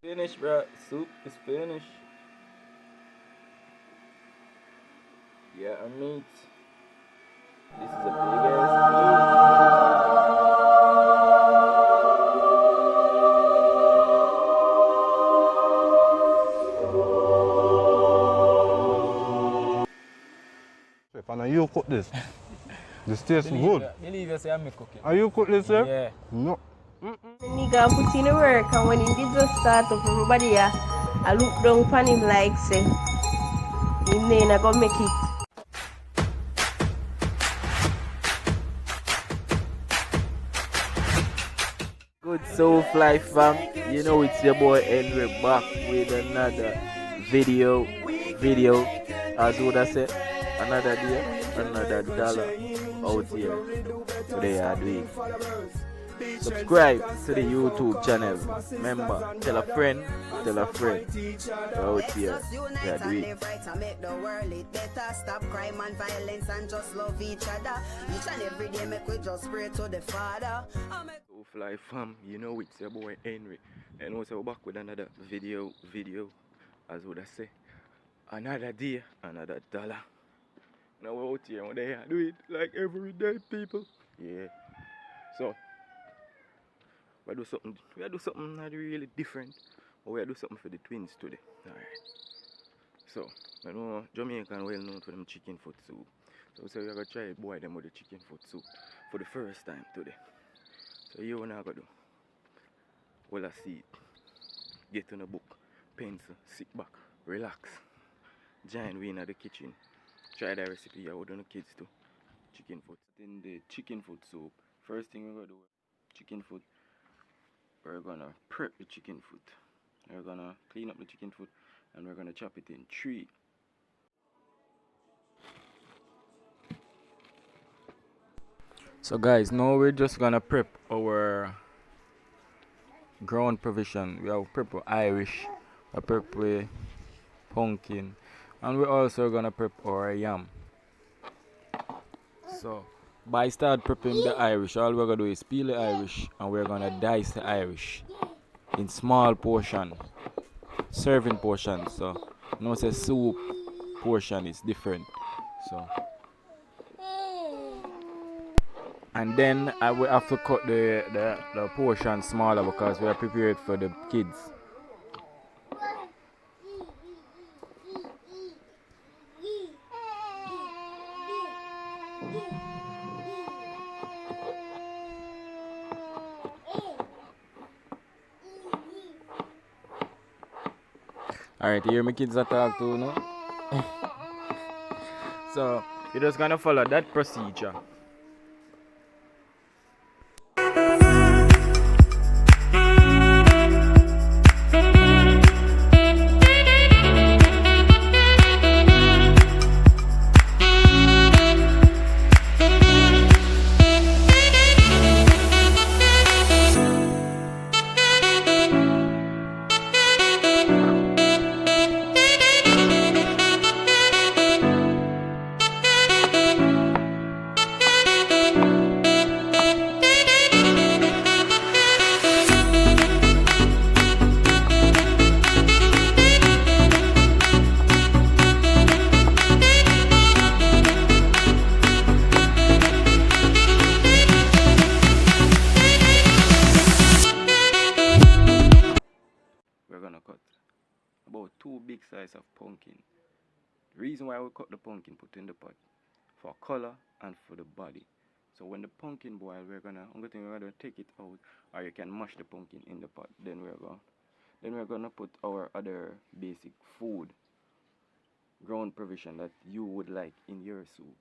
Finished, bro. Soup is finished. Yeah, I meat. This is a big ass Chef, and you cook this? This tastes good. Believe you say I'm cooking. Are you cook this, sir? Yeah. No. Nigga put in the work, and when he did just start up, everybody I look down upon him like say, him ain't gonna make it. Good soul fly fam, you know it's your boy Henry back with another video, as would I say, another day, another dollar out here. Today I do it. Subscribe to the YouTube channel. Remember, tell a friend. Out here, yeah, do it. Make the world it better. Stop crime and violence and just love each other. Each and every day make we just pray to the Father. So fly fam, you know it's your boy Henry, and also back with another video, as would I say, another day, another dollar. Now we're out here, one day I do it like every day, people. Yeah. So we do something not really different, but we do something for the twins today. Alright. So I know Jamaican well known for them chicken foot soup. So we're gonna try boy them with the chicken foot soup for the first time today. So you wanna go do? Well, I see it. Get on a book, pencil, sit back, relax. Join we in the kitchen. Try the recipe I would on the kids too. Chicken foot. In the chicken foot soup. First thing we're gonna do, chicken foot. We're gonna prep the chicken foot. We're gonna clean up the chicken foot and we're gonna chop it in 3. So guys, now we're just gonna prep our ground provision. We have prep with Irish, we prep with pumpkin, and we're also gonna prep our yam. So by start prepping the Irish, all we're gonna do is peel the Irish and we're gonna dice the Irish in small portion, serving portion. So no say soup portion is different. So and then I will have to cut the portion smaller because we are prepared for the kids. Alright, here my kids are talk to now. So you're just gonna follow that procedure. About 2 big size of pumpkin. The reason why we cut the pumpkin, put in the pot for color and for the body. So when the pumpkin boil, we're gonna take it out, or you can mash the pumpkin in the pot. Then we're gonna put our other basic food, ground provision that you would like in your soup.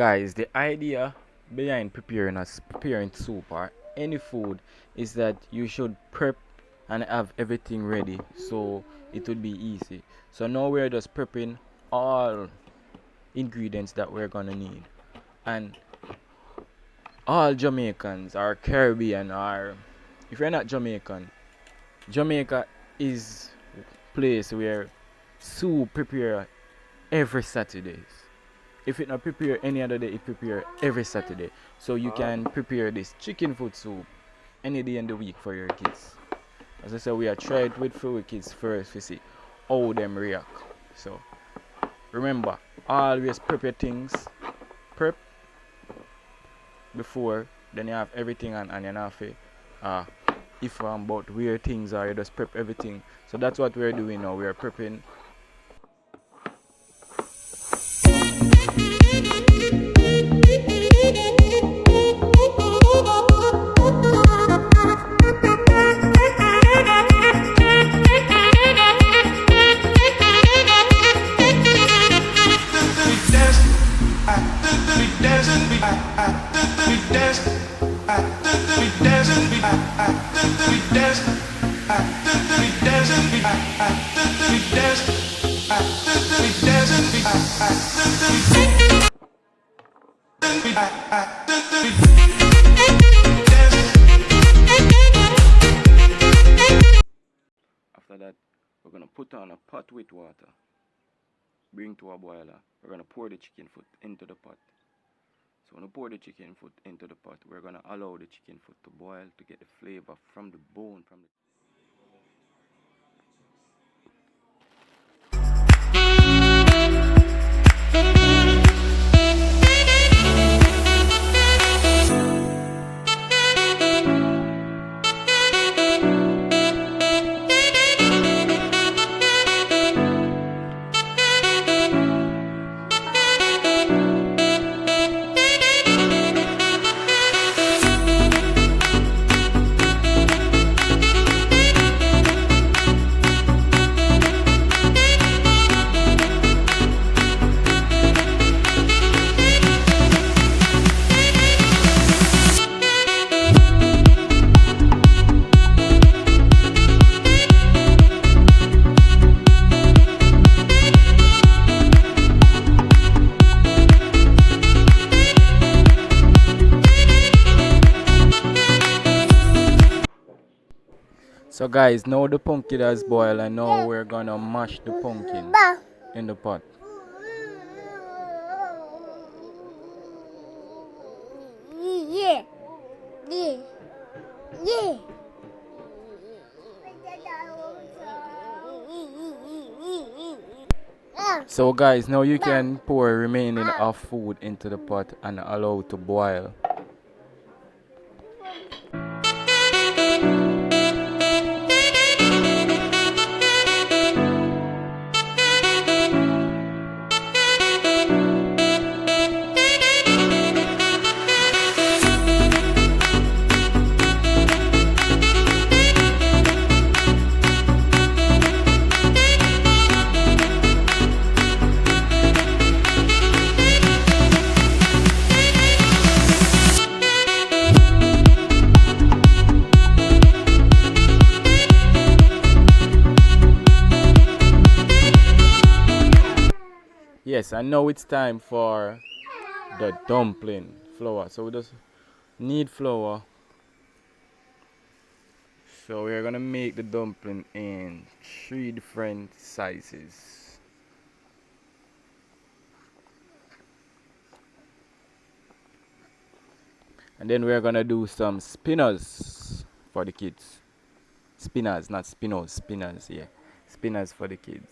guys, the idea behind preparing soup or any food is that you should prep and have everything ready so it would be easy. So now we're just prepping all ingredients that we're gonna need, and all Jamaicans or Caribbean, or if you're not Jamaican, Jamaica is place where soup prepare every Saturdays. If it not prepare any other day, it prepare every Saturday. So you can prepare this chicken foot soup any day in the week for your kids. As I said, we are try it with for our kids first to see how them react. So remember, always prep your things. Prep before, then you have everything and you have to if about where things are, you just prep everything. So that's what we're doing now. We're prepping. After that, we're gonna put on a pot with water, bring to a boiler. We're gonna pour the chicken foot into the pot. So when we pour the chicken foot into the pot, we're gonna allow the chicken foot to boil to get the flavor from the bone, from the So guys, now the pumpkin has boiled and now we're gonna mash the pumpkin in the pot. Yeah. Yeah. Yeah. So guys, now you can pour remaining of food into the pot and allow it to boil. Yes, and now it's time for the dumpling flour. So we just need flour. So we're gonna make the dumpling in 3 different sizes. And then we're gonna do some spinners for the kids. Spinners, not spinos, spinners, yeah. Spinners for the kids.